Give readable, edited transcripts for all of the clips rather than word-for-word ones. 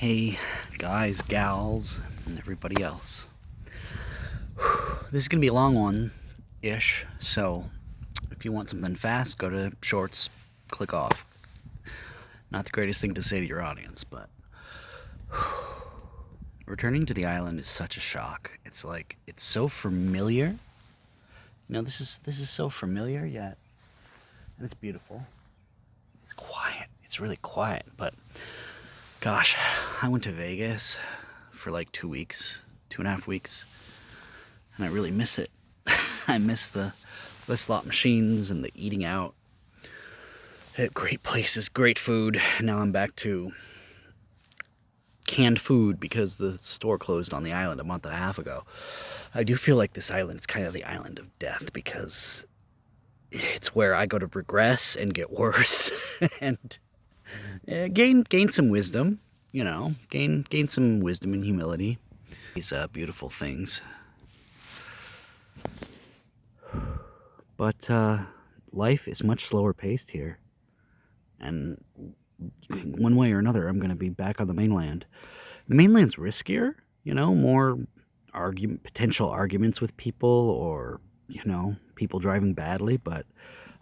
Hey, guys, gals, and everybody else. This is going to be a long one-ish, so if you want something fast, go to shorts, click off. Not the greatest thing to say to your audience, but returning to the island is such a shock. It's like, it's so familiar. This is so familiar, yet, and it's beautiful. It's quiet. It's really quiet, but gosh, I went to Vegas for like 2 weeks, 2.5 weeks, and I really miss it. I miss the slot machines and the eating out at great places, great food. Now I'm back to canned food because the store closed on the island a month and a half ago. I do feel like this island is kind of the island of death because it's where I go to regress and get worse and gain some wisdom, gain some wisdom and humility. These beautiful things. But life is much slower paced here. And one way or another, I'm going to be back on the mainland. The mainland's riskier, more potential arguments with people or, people driving badly. But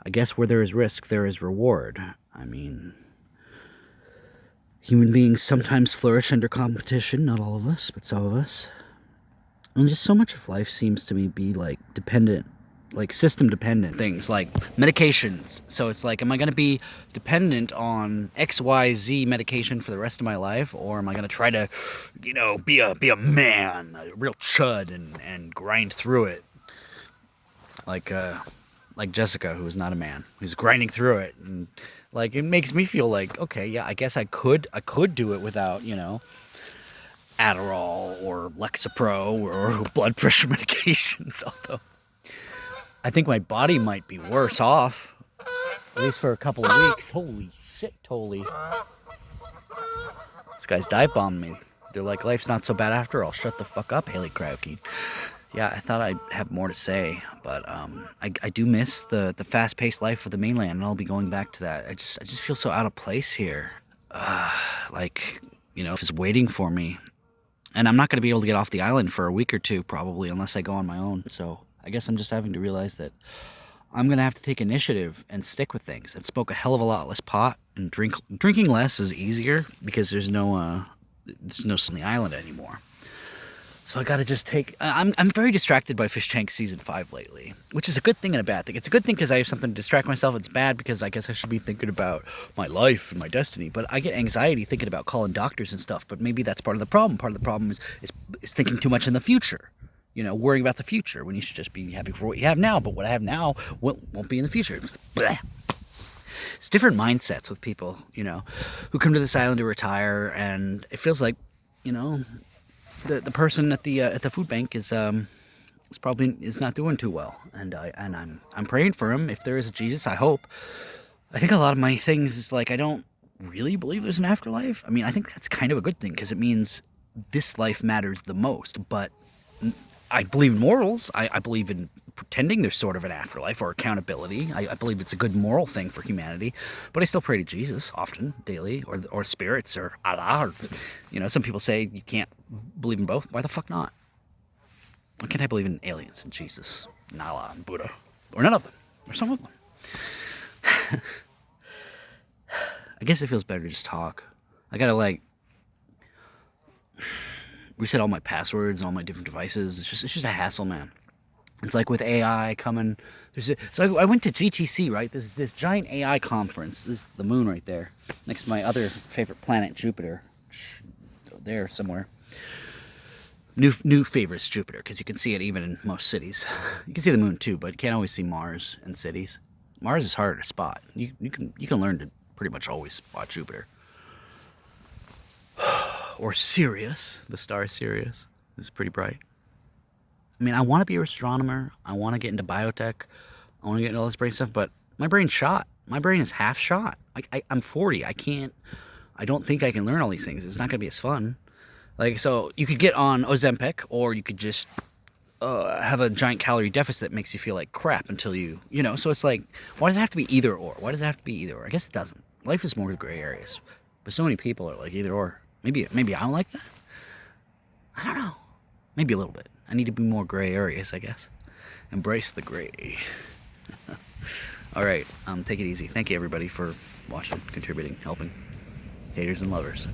I guess where there is risk, there is reward. I mean, human beings sometimes flourish under competition, not all of us, but some of us. And just so much of life seems to me be like dependent, like system dependent things, like medications. So it's like, am I going to be dependent on XYZ medication for the rest of my life? Or am I going to try to, be a man, a real chud and grind through it? Like Jessica, who is not a man, who's grinding through it. And like, it makes me feel like, okay, yeah, I guess I could do it without, Adderall or Lexapro or blood pressure medications. Although I think my body might be worse off, at least for a couple of weeks. Holy shit, Tolly. This guy's dive bombed me. They're like, life's not so bad after all. Shut the fuck up, Haley Krauke. Yeah, I thought I'd have more to say, but I do miss the fast-paced life of the mainland, and I'll be going back to that. I just feel so out of place here. It's waiting for me. And I'm not going to be able to get off the island for a week or two, probably, unless I go on my own. So I guess I'm just having to realize that I'm going to have to take initiative and stick with things and smoke a hell of a lot less pot and drinking less is easier because there's no on the island anymore. So I got to just I'm very distracted by Fish Tank Season 5 lately, which is a good thing and a bad thing. It's a good thing because I have something to distract myself. It's bad because I guess I should be thinking about my life and my destiny. But I get anxiety thinking about calling doctors and stuff. But maybe that's part of the problem. Part of the problem is thinking too much in the future. Worrying about the future when you should just be happy for what you have now. But what I have now won't be in the future. Blah. It's different mindsets with people, who come to this island to retire. And it feels like, the person at the food bank is probably not doing too well, and I'm praying for him. If there is a Jesus, I hope. I think a lot of my things is like I don't really believe there's an afterlife. I mean, I think that's kind of a good thing because it means this life matters the most. But I believe in morals. I believe in pretending there's sort of an afterlife or accountability. I believe it's a good moral thing for humanity. But I still pray to Jesus often, daily, or spirits, or Allah. Or, some people say you can't believe in both. Why the fuck not? Why can't I believe in aliens and Jesus and Allah and Buddha? Or none of them. Or some of them. I guess it feels better to just talk. I gotta reset all my passwords and all my different devices. It's just a hassle, man. It's like with AI coming. So I went to GTC, right? This giant AI conference. This is the moon right there, next to my other favorite planet, Jupiter. There somewhere. New favorite's Jupiter because you can see it even in most cities. You can see the moon too, but you can't always see Mars in cities. Mars is harder to spot. You can learn to pretty much always spot Jupiter. Or Sirius, the star Sirius, is pretty bright. I mean, I want to be an astronomer. I want to get into biotech. I want to get into all this brain stuff, but my brain's shot. My brain is half shot. I'm 40. I don't think I can learn all these things. It's not going to be as fun. So you could get on Ozempic, or you could just have a giant calorie deficit that makes you feel like crap until so it's like, why does it have to be either or? Why does it have to be either or? I guess it doesn't. Life is more gray areas. But so many people are like either or. Maybe I don't like that. I don't know. Maybe a little bit. I need to be more gray areas, I guess. Embrace the gray. All right, take it easy. Thank you everybody for watching, contributing, helping. Haters and lovers.